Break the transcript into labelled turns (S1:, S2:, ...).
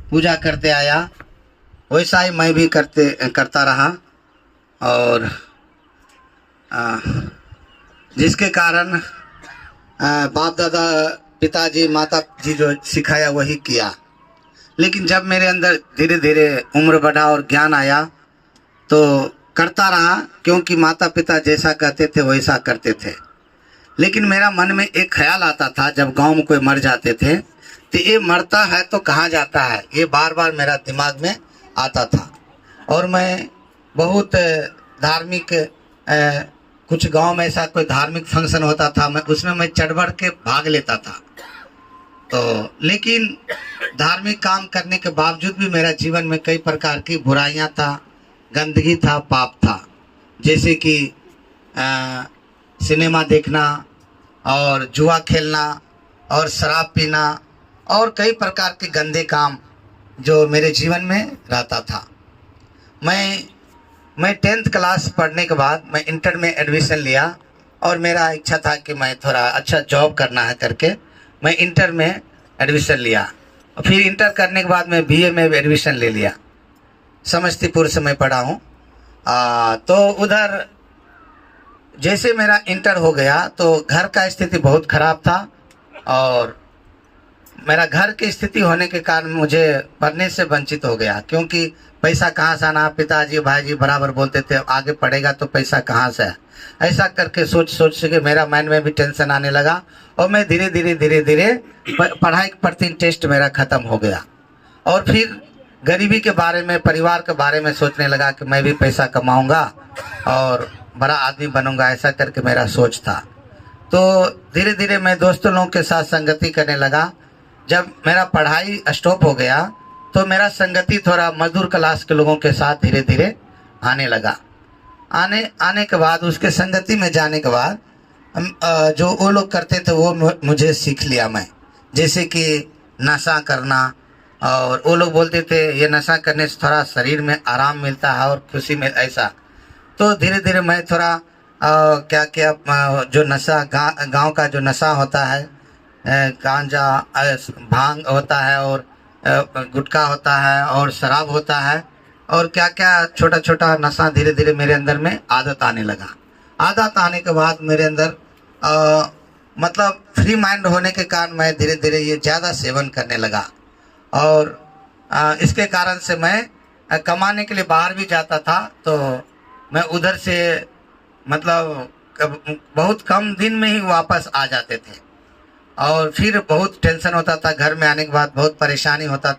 S1: पूजा करते आया, वैसा ही मैं भी करता रहा। और आ, जिसके कारण बाप दादा पिताजी माता जी जो सिखाया वही किया। लेकिन जब मेरे अंदर धीरे धीरे उम्र बढ़ा और ज्ञान आया तो करता रहा, क्योंकि माता पिता जैसा कहते थे वैसा करते थे। लेकिन मेरा मन में एक ख्याल आता था, जब गांव में कोई मर जाते थे तो ये मरता है तो कहाँ जाता है, ये बार बार मेरा दिमाग में आता था। और मैं बहुत धार्मिक कुछ गांव में ऐसा कोई धार्मिक फंक्शन होता था, मैं उसमें मैं चढ़ बढ़ के भाग लेता था। तो लेकिन धार्मिक काम करने के बावजूद भी मेरा जीवन में कई प्रकार की बुराइयां था, गंदगी था, पाप था। जैसे कि सिनेमा देखना और जुआ खेलना और शराब पीना और कई प्रकार के गंदे काम जो मेरे जीवन में रहता था। मैं 10th क्लास पढ़ने के बाद मैं इंटर में एडमिशन लिया और मेरा इच्छा था कि मैं थोड़ा अच्छा जॉब करना है करके मैं इंटर में एडमिशन लिया। और फिर इंटर करने के बाद मैं बीए में एडमिशन ले लिया। समस्तीपुर से मैं पढ़ा हूँ। तो उधर जैसे मेरा इंटर हो गया तो घर का स्थिति बहुत ख़राब था और मेरा घर की स्थिति होने के कारण मुझे पढ़ने से वंचित हो गया, क्योंकि पैसा कहाँ से आना। पिताजी भाईजी बराबर बोलते थे आगे पढ़ेगा तो पैसा कहाँ से है। ऐसा करके सोच सोच के मेरा माइंड में भी टेंशन आने लगा और मैं धीरे धीरे पढ़ाई के प्रति इंटरेस्ट मेरा ख़त्म हो गया। और फिर गरीबी के बारे में, परिवार के बारे में सोचने लगा कि मैं भी पैसा कमाऊँगा और बड़ा आदमी बनूंगा, ऐसा करके मेरा सोच था। तो धीरे धीरे मैं दोस्तों लोगों के साथ संगति करने लगा। जब मेरा पढ़ाई स्टॉप हो गया तो मेरा संगति थोड़ा मजदूर क्लास के लोगों के साथ धीरे धीरे आने लगा। आने के बाद उसके संगति में जाने के बाद जो वो लोग करते थे वो मुझे सीख लिया मैं। जैसे कि नशा करना, और वो लोग बोलते थे ये नशा करने से थोड़ा शरीर में आराम मिलता है और खुशी में, ऐसा। तो धीरे धीरे मैं थोड़ा क्या क्या जो नशा गांव का जो नशा होता है, गांजा, भांग होता है और गुटखा होता है और शराब होता है और क्या क्या छोटा छोटा नशा, धीरे धीरे मेरे अंदर में आदत आने लगा। आदत आने के बाद मेरे अंदर मतलब फ्री माइंड होने के कारण मैं धीरे धीरे ये ज़्यादा सेवन करने लगा। और इसके कारण से मैं कमाने के लिए बाहर भी जाता था तो मैं उधर से मतलब बहुत कम दिन में ही वापस आ जाते थे। और फिर बहुत टेंशन होता था, घर में आने के बाद बहुत परेशानी होता था।